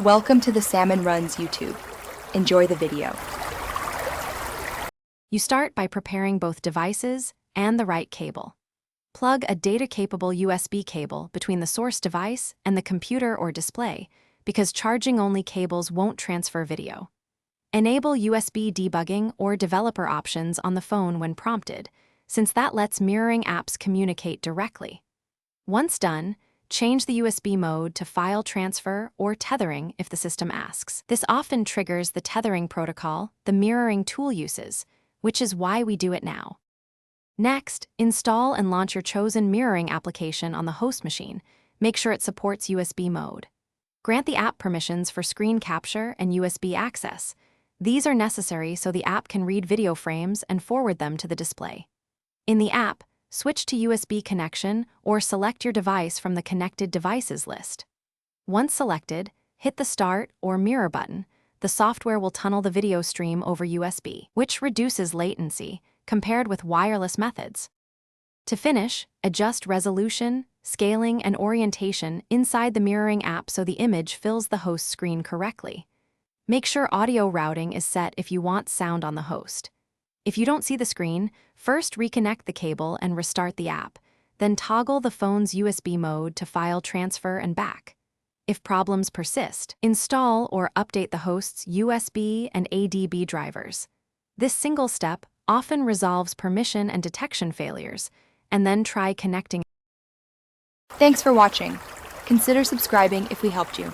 Welcome to the Salmon Runs YouTube. Enjoy the video. You start by preparing both devices and the right cable. Plug a data-capable USB cable between the source device and the computer or display, because charging-only cables won't transfer video. Enable USB debugging or developer options on the phone when prompted, since that lets mirroring apps communicate directly. Once done, change the USB mode to file transfer or tethering if the system asks. This often triggers the tethering protocol the mirroring tool uses, which is why we do it now. Next, install and launch your chosen mirroring application on the host machine. Make sure it supports USB mode. Grant the app permissions for screen capture and USB access. These are necessary so the app can read video frames and forward them to the display. In the app, switch to USB connection or select your device from the Connected Devices list. Once selected, hit the Start or Mirror button. The software will tunnel the video stream over USB, which reduces latency compared with wireless methods. To finish, adjust resolution, scaling, and orientation inside the mirroring app so the image fills the host screen correctly. Make sure audio routing is set if you want sound on the host. If you don't see the screen, first reconnect the cable and restart the app, then toggle the phone's USB mode to file transfer and back. If problems persist, install or update the host's USB and ADB drivers. This single step often resolves permission and detection failures, and then try connecting. Thanks for watching. Consider subscribing if we helped you.